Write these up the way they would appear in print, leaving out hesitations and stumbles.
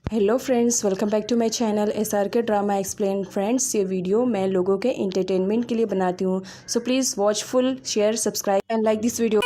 Hello friends, welcome back to my channel SRK drama explain. Friends, ये video मैं लोगों के एंटरटेनमेंट के लिए बनाती हूँ, so please watch full, share, subscribe and like this video.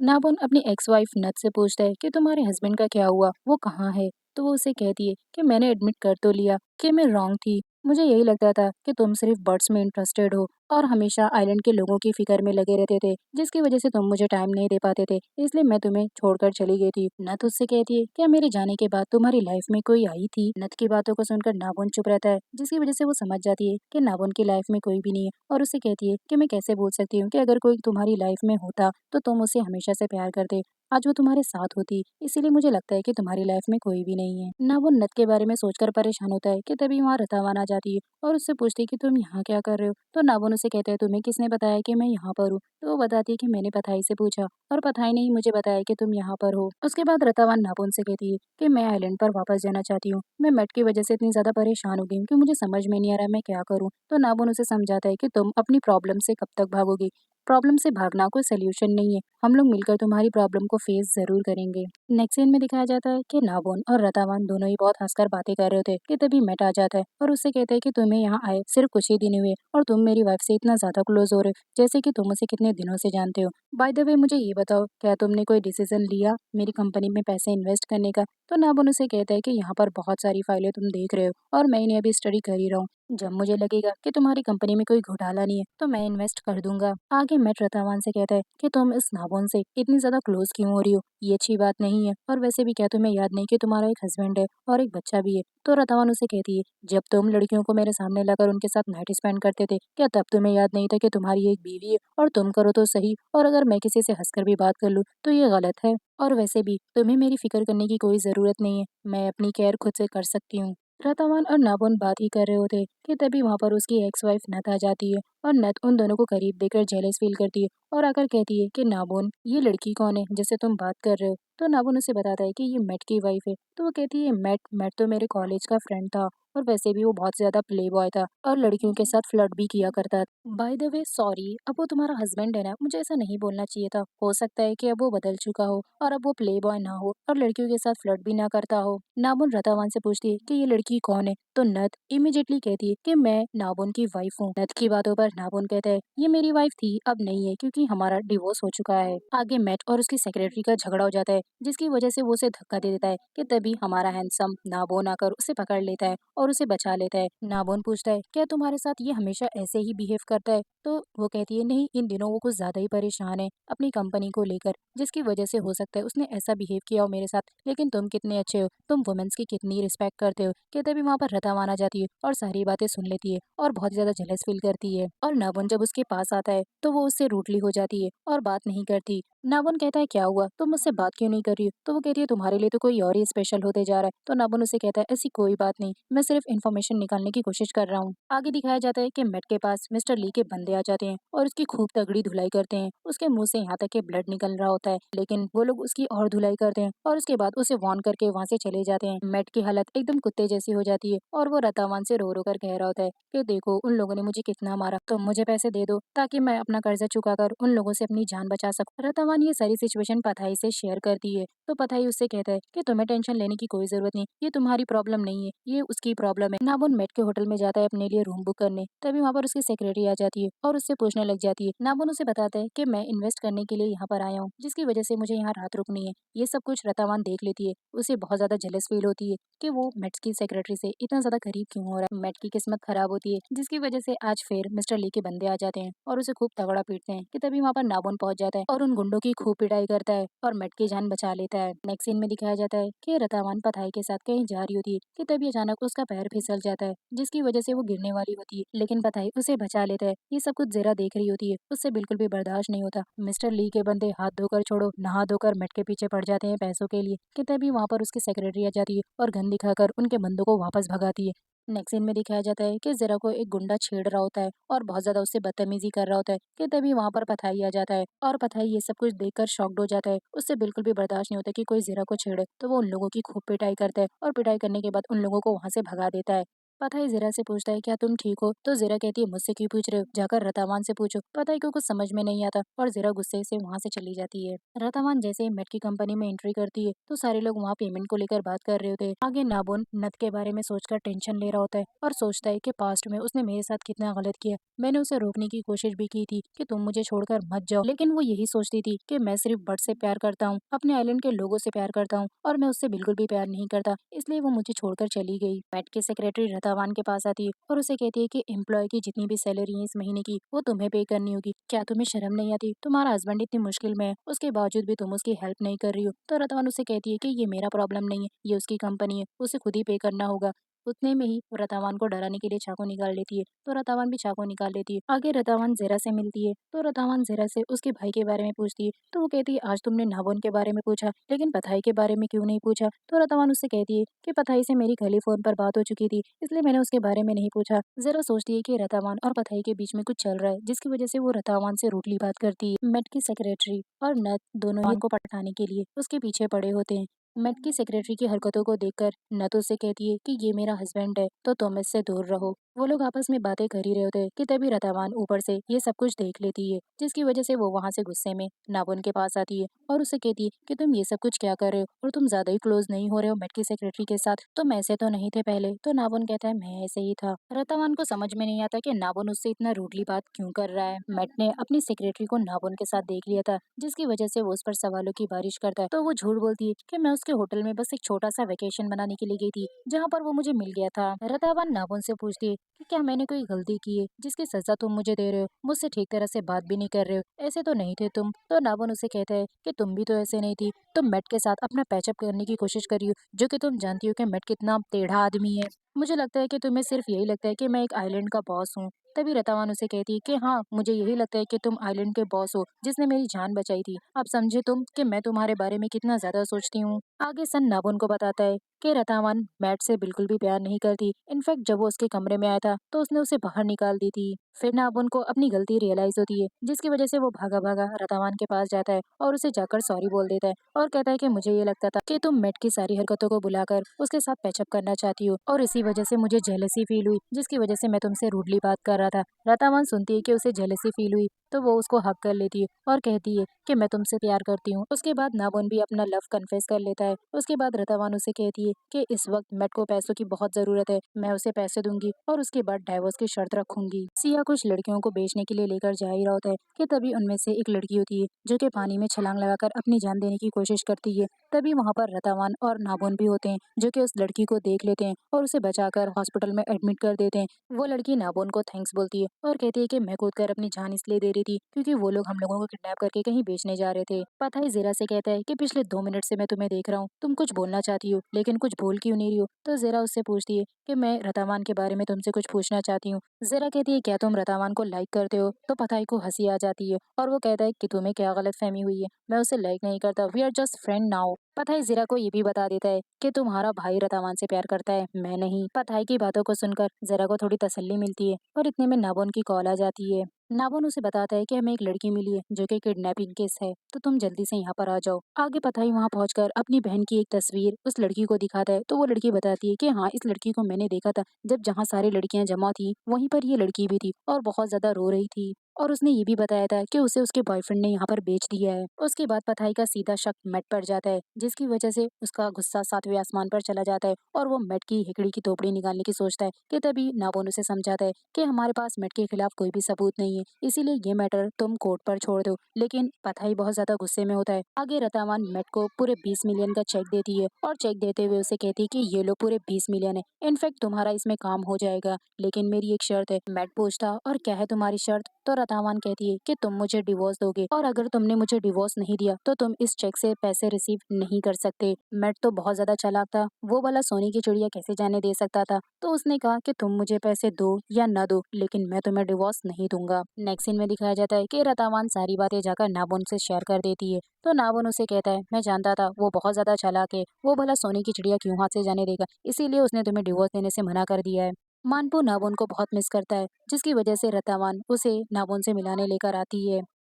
नाबोन अपनी एक्स वाइफ नथ से पूछता है कि तुम्हारे हस्बैंड का क्या हुआ, वो कहाँ है। तो वो उसे कहती है कि मैंने एडमिट कर तो लिया कि मैं रॉन्ग थी। मुझे यही लगता था कि तुम सिर्फ बर्ड्स में इंटरेस्टेड हो और हमेशा आइलैंड के लोगों की फिक्र में लगे रहते थे, जिसकी वजह से तुम मुझे टाइम नहीं दे पाते थे, इसलिए मैं तुम्हें छोड़कर चली गई थी। नथ उससे कहती है क्या मेरे जाने के बाद तुम्हारी लाइफ में कोई आई थी। नथ की बातों को सुनकर नाबोन चुप रहता है, जिसकी वजह से वो समझ जाती है कि नाबोन की लाइफ में कोई भी नहीं है, और उससे कहती है कि मैं कैसे बोल सकती हूँ कि अगर कोई तुम्हारी लाइफ में होता तो तुम उसे हमेशा से प्यार करते, आज वो तुम्हारे साथ होती, इसीलिए मुझे लगता है कि तुम्हारी लाइफ में कोई भी नहीं है। ना वो नथ के बारे में सोचकर परेशान होता है कि तभी वहाँ रतावान आ जाती है और उससे पूछती है कि तुम यहाँ क्या कर रहे हो। तो नाबोन उसे कहता है तुम्हें किसने बताया कि मैं यहाँ पर हूँ। तो वो बताती है कि मैंने पथाई से पूछा और पथाई ने ही मुझे बताया कि तुम यहाँ पर हो। उसके बाद रतावान नाबोन से कहती है कि मैं आइलैंड पर वापस जाना चाहती हूँ, मैं मेट की वजह से इतनी ज्यादा परेशान हो गई हूँ कि मुझे समझ में नहीं आ रहा मैं क्या करूँ। तो नाबोन उसे समझाता है कि तुम अपनी प्रॉब्लम से कब तक भागोगी, प्रॉब्लम से भागना कोई सोल्यूशन नहीं है, हम लोग मिलकर तुम्हारी प्रॉब्लम को फेस जरूर करेंगे। नेक्स्ट सीन में दिखाया जाता है कि नाबोन और रतावान दोनों ही बहुत हंसकर बातें कर रहे होते हैं कि तभी मेट आ जाता है और उससे कहता है कि तुम्हें यहाँ आए सिर्फ कुछ ही दिन हुए और तुम मेरी वाइफ से इतना ज्यादा क्लोज हो रहे हो जैसे कि तुम उसे कितने दिनों से जानते हो। बाय द वे मुझे ये बताओ, क्या तुमने कोई डिसीजन लिया मेरी कंपनी में पैसे इन्वेस्ट करने का। तो नाबोन उसे कहता है कि यहाँ पर बहुत सारी फाइलें तुम देख रहे हो और मैं इन्हें अभी स्टडी कर ही रहा हूँ, जब मुझे लगेगा कि तुम्हारी कंपनी में कोई घोटाला नहीं है तो मैं इन्वेस्ट कर दूंगा। आगे मेट रतावान से कहता है कि तुम इस नाबोन से इतनी ज्यादा क्लोज क्यों हो रही हो, ये अच्छी बात नहीं है, और वैसे भी क्या तुम्हें याद नहीं कि तुम्हारा एक हस्बैंड है और एक बच्चा भी है। तो रतावान उसे कहती है जब तुम लड़कियों को मेरे सामने लाकर उनके साथ नाइट स्पेंड करते थे, क्या तब तुम्हें याद नहीं था कि तुम्हारी एक बीवी है और तुम करो तो सही, और अगर मैं किसी से हंसकर भी बात कर लूँ तो ये गलत है, और वैसे भी तुम्हें मेरी फिक्र करने की कोई जरूरत नहीं है, मैं अपनी केयर खुद से कर सकती हूँ। रतावान और नाबोन बात ही कर रहे होते कि तभी वहां पर उसकी एक्स वाइफ नथ आ जाती है और नथ उन दोनों को करीब देखकर जेलस फील करती है और आकर कहती है कि नाबोन ये लड़की कौन है जिससे तुम बात कर रहे हो। तो नाबोन उसे बताता है कि ये मैट की वाइफ है। तो वो कहती है मैट मैट तो मेरे कॉलेज का फ्रेंड था और वैसे भी वो बहुत ज्यादा प्ले बॉय था और लड़कियों के साथ फ्लर्ट भी किया करता था। बाय द वे सॉरी, अब वो तुम्हारा हस्बैंड है ना, मुझे ऐसा नहीं बोलना चाहिए था, हो सकता है कि अब वो बदल चुका हो और अब वो प्ले बॉय ना हो और लड़कियों के साथ फ्लर्ट भी ना करता हो। नाबोन रतावान से पूछती है कि ये लड़की कौन है। तो नथ इमिडिएटली कहती है कि मैं नाबोन की वाइफ हूँ। नथ की बातों पर नाबोन कहता है ये मेरी वाइफ थी, अब नहीं है क्योंकि हमारा डिवोर्स हो चुका है। आगे मैट और उसकी सेक्रेटरी का झगड़ा हो जाता है, जिसकी वजह से वो उसे धक्का दे देता है कि तभी हमारा हैंडसम नाबोन आकर उसे पकड़ लेता है और उसे बचा लेता है। नाबोन पूछता है क्या तुम्हारे साथ ये हमेशा ऐसे ही बिहेव करता है। तो वो कहती है नहीं, इन दिनों वो कुछ ज्यादा ही परेशान है अपनी कंपनी को लेकर, जिसकी वजह से हो सकता है उसने ऐसा बिहेव किया हो मेरे साथ, लेकिन तुम कितने अच्छे हो, तुम वुमेन्स की कितनी रिस्पेक्ट करते हो। कि तभी वहाँ पर रतावान आ जाती है और सारी बातें सुन लेती है और बहुत ज्यादा जेलस फील करती है, और नाबोन जब उसके पास आता है तो वो उससे रूडली हो जाती है और बात नहीं करती। नाबोन कहता है क्या हुआ, तुम मुझसे बात क्यों नहीं कर रही हो। तो वो कहती है तुम्हारे लिए तो कोई और ही स्पेशल होते जा रहा है। तो नाबोन उसे कहता है ऐसी कोई बात नहीं, मैं सिर्फ इन्फॉर्मेशन निकालने की कोशिश कर रहा हूँ। आगे दिखाया जाता है कि मेट के पास मिस्टर ली के बंदे आ जाते हैं और उसकी खूब तगड़ी धुलाई करते हैं, उसके मुंह से यहाँ तक के ब्लड निकल रहा होता है, लेकिन वो लोग उसकी और धुलाई करते हैं और उसके बाद उसे वार्न करके वहाँ से चले जाते हैं। मेट की हालत एकदम कुत्ते जैसी हो जाती है और वो रतावान से रो रो कर कह रहा होता है कि देखो उन लोगों ने मुझे कितना मारा, तुम मुझे पैसे दे दो ताकि मैं अपना कर्जा चुकाकर उन लोगों से अपनी जान बचा सकूं। रतावान ये सारी सिचुएशन पथाई से शेयर करती है, तो पथाई उससे कहता है कि तुम्हें टेंशन लेने की कोई जरूरत नहीं, ये तुम्हारी प्रॉब्लम नहीं है, ये उसकी प्रॉब्लम है। नाबोन मेट के होटल में जाता है अपने लिए रूम बुक करने, तभी वहाँ पर उसकी सेक्रेटरी आ जाती है और उससे पूछने लग जाती है। नाबोन उसे बताता है कि मैं इन्वेस्ट करने के लिए यहाँ पर आया हूँ, जिसकी वजह से मुझे यहाँ रात रुकनी है। ये सब कुछ रतावान देख लेती है, उसे बहुत ज्यादा जेलस फील होती है कि वो मेट की सेक्रेटरी से इतना ज्यादा करीब क्यों हो रहा है। मेट की किस्मत खराब होती है, जिसकी वजह से आज फिर मिस्टर ली के बंदे आ जाते हैं और उसे खूब तगड़ा पीटते हैं कि तभी वहाँ पर नाबोन पहुंच जाता है और उन गुंडों गुंडों की खूब पिटाई करता है और मेट की जान बचा लेता है। नेक्स्ट सीन में दिखाया जाता है कि रतावान पथाई के साथ कहीं जा रही होती है कि तभी अचानक उसका पैर फिसल जाता है, जिसकी वजह से वो गिरने वाली होती है, लेकिन पथाई उसे बचा लेता है। ये सब कुछ ज़रा देख रही होती है, उससे बिल्कुल भी बर्दाश्त नहीं होता। मिस्टर ली के बंदे हाथ धोकर छोड़ो नहा धोकर मेट के पीछे पड़ जाते हैं पैसों के लिए कि तभी वहाँ पर उसकी सेक्रेटरी आ जाती है और गन दिखाकर उनके बंदों को वापस भगाती है। नेक्स्ट सीन में दिखाया जाता है कि ज़रा को एक गुंडा छेड़ रहा होता है और बहुत ज़्यादा उससे बदतमीजी कर रहा होता है कि तभी वहाँ पर पथाई आ जाता है और पथाई ये सब कुछ देखकर शॉक्ड हो जाता है। उससे बिल्कुल भी बर्दाश्त नहीं होता कि कोई ज़रा को छेड़े, तो वो उन लोगों की खूब पिटाई करता है और पिटाई करने के बाद उन लोगों को वहाँ से भगा देता है। पथाई ज़रा से पूछता है क्या तुम ठीक हो, तो ज़रा कहती है मुझसे क्यों पूछ रहे हो, जाकर रतावान से पूछो। पथाई को कुछ समझ में नहीं आता और ज़रा गुस्से से वहाँ से चली जाती है। रतावान जैसे ही मेट की कंपनी में एंट्री करती है तो सारे लोग वहाँ पेमेंट को लेकर बात कर रहे होते हैं। आगे नाबुन नत के बारे में सोचकर टेंशन ले रहा होता है और सोचता है कि पास्ट में उसने मेरे साथ कितना गलत किया। मैंने उसे रोकने की कोशिश भी की थी कि तुम मुझे छोड़कर मत जाओ, लेकिन वो यही सोचती थी कि मैं सिर्फ बर्ड से प्यार करता हूँ, अपने आइलैंड के लोगों से प्यार करता हूँ और मैं उससे बिल्कुल भी प्यार नहीं करता, इसलिए वो मुझे छोड़कर चली गई। मैट की सेक्रेटरी रतावान के पास आती है और उसे कहती है कि एम्प्लॉय की जितनी भी सैलरी है इस महीने की वो तुम्हें पे करनी होगी। क्या तुम्हें शर्म नहीं आती? तुम्हारा हस्बैंड इतनी मुश्किल में है, उसके बावजूद भी तुम उसकी हेल्प नहीं कर रही हो। तो रतवान उसे कहती है कि ये मेरा प्रॉब्लम नहीं है, ये उसकी कंपनी है, उसे खुद ही पे करना होगा। उतने में ही वो रतावान को डराने के लिए चाकू निकाल लेती है, तो रतावान भी चाकू निकाल लेती है। आगे रतावान ज़ेरा से मिलती है, तो रतावान ज़ेरा से उसके भाई के बारे में पूछती है, तो वो कहती है आज तुमने नाबोन के बारे में पूछा, लेकिन पथाई के बारे में क्यों नहीं पूछा? तो रतावान उससे कहती है कि पथाई से मेरी कल ही फोन पर बात हो चुकी थी, इसलिए मैंने उसके बारे में नहीं पूछा। ज़रा सोचती है कि रतावान और पथाई के बीच में कुछ चल रहा है, जिसकी वजह से वो रतावान से रूडली बात करती है। मेट की सेक्रेटरी और नथ दोनों ही को पटाने के लिए उसके पीछे पड़े होते हैं। मेट की सेक्रेटरी की हरकतों को देखकर नथ उससे कहती है कि ये मेरा हस्बैंड है, तो तुम इससे दूर रहो। वो लोग आपस में बातें कर ही रहे होते हैं कि तभी रतावान ऊपर से ये सब कुछ देख लेती है, जिसकी वजह से वो वहां से गुस्से में नाबुन के पास आती है और उसे कहती है कि तुम ये सब कुछ क्या कर रहे हो और तुम ज्यादा ही क्लोज नहीं हो रहे हो मेट की सेक्रेटरी के साथ, तुम ऐसे तो नहीं थे पहले। तो नाबुन कहता है मैं ऐसे ही था। रतावान को समझ में नहीं आता कि नाबुन उससे इतना रूडली बात क्यों कर रहा है। मेट ने अपनी सेक्रेटरी को नाबुन के साथ देख लिया था, जिसकी वजह से वो उस पर सवालों की बारिश करता है। तो वो झूठ बोलती है कि मैं उसके होटल में बस एक छोटा सा वेकेशन बनाने के लिए गई थी, जहाँ पर वो मुझे मिल गया था। रतावान नाबुन से पूछती है कि क्या मैंने कोई गलती की है जिसकी सजा तुम मुझे दे रहे हो, मुझसे ठीक तरह से बात भी नहीं कर रहे हो, ऐसे तो नहीं थे तुम। तो नाबुन उसे कहता है कि तुम भी तो ऐसे नहीं थी, तुम मेट के साथ अपना पैचअप करने की कोशिश कर रही हो, जो कि तुम जानती हो कि मेट कितना टेढ़ा आदमी है। मुझे लगता है कि तुम्हें सिर्फ यही लगता है कि मैं एक आइलैंड का बॉस हूँ। तभी रतावान उसे कहती है कि हाँ मुझे यही लगता है कि तुम आइलैंड के बॉस हो जिसने मेरी जान बचाई थी। अब समझे तुम कि मैं तुम्हारे बारे में कितना ज्यादा सोचती हूँ। आगे सन नाबुन को बताता है कि रतावान मैट से बिल्कुल भी प्यार नहीं करती। इनफैक्ट जब वो उसके कमरे में आया था तो उसने उसे बाहर निकाल दी थी। फिर नाबुन को अपनी गलती रियलाइज होती है, जिसकी वजह से वो भागा भागा रतावान के पास जाता है और उसे जाकर सॉरी बोल देता है और कहता है कि मुझे ये लगता था कि तुम मेट की सारी हरकतों को बुलाकर उसके साथ पैचअप करना चाहती हो और इसी वजह से मुझे जेलसी फील हुई, जिसकी वजह से मैं तुमसे रूडली बात कर रहा था। रतावान सुनती है कि उसे जेलसी फील हुई तो वो उसको हक कर लेती है और कहती है कि मैं तुमसे प्यार करती हूँ। उसके बाद नाबुन भी अपना लव कन्फेस कर लेता है। उसके बाद रतावान उसे कहती है कि इस वक्त मेट को पैसों की बहुत जरूरत है, मैं उसे पैसे दूंगी और उसके बाद डाइवोर्स की शर्त रखूंगी। सिया कुछ लड़कियों को बेचने के लिए लेकर जा ही रहा होता है कि तभी उनमें से एक लड़की होती है जो कि पानी में छलांग लगाकर अपनी जान देने की कोशिश करती है। तभी वहाँ पर रतावान और नाबुन भी होते हैं जो कि उस लड़की को देख लेते हैं और उसे बचाकर हॉस्पिटल में एडमिट कर देते हैं। वो लड़की नाबुन को थैंक्स बोलती है और कहती है कि मैं कूद कर अपनी जान इसलिए दे रही थी क्योंकि वो लोग हम लोगों को किडनैप करके कहीं बेचने जा रहे थे। पता है ज़ेरा से कहता है कि पिछले 2 मिनट से मैं तुम्हें देख रहा हूँ, तुम कुछ बोलना चाहती हो लेकिन कुछ बोल क्यों नहीं रही हो। तो ज़ेरा उससे पूछती है कि मैं रतावान के बारे में तुमसे कुछ पूछना चाहती हूँ। ज़ेरा कहती है क्या तुम रतावान को लाइक करते हो। तो पताई को हंसी आ जाती है और वो कहता है कि तुम्हें क्या गलत फहमी हुई है, मैं उसे लाइक नहीं करता, we are just friend now. पताई ज़ेरा को ये भी बता देता है कि तुम्हारा भाई रतावान से प्यार करता है, मैं नहीं। पताई की बातों को सुनकर ज़ेरा को थोड़ी तसल्ली मिलती है और इतने में नाबुन की कॉल आ जाती है। नाबुन उसे बताता है कि हमें एक लड़की मिली है जो कि किडनैपिंग केस है, तो तुम जल्दी से यहाँ पर आ जाओ। आगे पताई वहाँ पहुंचकर अपनी बहन की एक तस्वीर उस लड़की को दिखाता है, तो वो लड़की बताती है कि हाँ इस लड़की को मैंने देखा था जब जहाँ सारी लड़कियां जमा थी वहीं पर ये लड़की भी थी और बहुत ज्यादा रो रही थी। और उसने ये भी बताया था कि उसे उसके बॉयफ्रेंड ने यहाँ पर बेच दिया है। उसके बाद पताई का सीधा शक मेट पर जाता है, जिसकी वजह से उसका गुस्सा 7वें आसमान पर चला जाता है और वो मेट की हिकड़ी की तोपड़ी निकालने की सोचता है कि तभी नाबुन उसे समझाता है कि हमारे पास मेट के खिलाफ कोई भी सबूत नहीं है, इसीलिए ये मैटर तुम कोर्ट पर छोड़ दो। लेकिन पताई बहुत ज्यादा गुस्से में होता है। आगे रतावान मेट को पूरे 20 मिलियन का चेक देती है और चेक देते हुए उसे कहती है कि ये लो पूरे 20 मिलियन है, इनफैक्ट तुम्हारा इसमें काम हो जाएगा, लेकिन मेरी एक शर्त है। मेट पूछता और क्या है तुम्हारी शर्त। तो रतावान कहती है कि तुम मुझे डिवोर्स दोगे और अगर तुमने मुझे डिवोर्स नहीं दिया तो तुम इस चेक से पैसे रिसीव नहीं कर सकते। मैट तो बहुत ज्यादा चालाक था, वो वाला सोने की चिड़िया कैसे जाने दे सकता था। तो उसने कहा कि तुम मुझे पैसे दो या न दो लेकिन मैं तुम्हें डिवोर्स नहीं दूंगा। नेक्स्ट सीन में दिखाया जाता है कि रतावान सारी बातें जाकर नाबुन से शेयर कर देती है। तो नाबुन उसे कहता है मैं जानता था वो बहुत ज्यादा चालाक है, वो भला सोने की चिड़िया क्यों हाथ से जाने देगा, इसीलिए उसने तुम्हें डिवोर्स देने से मना कर दिया है। मानपो नाबुन को बहुत मिस करता है जिसकी वजह से रतावान उसे नाबुन से मिलाने लेकर आती है।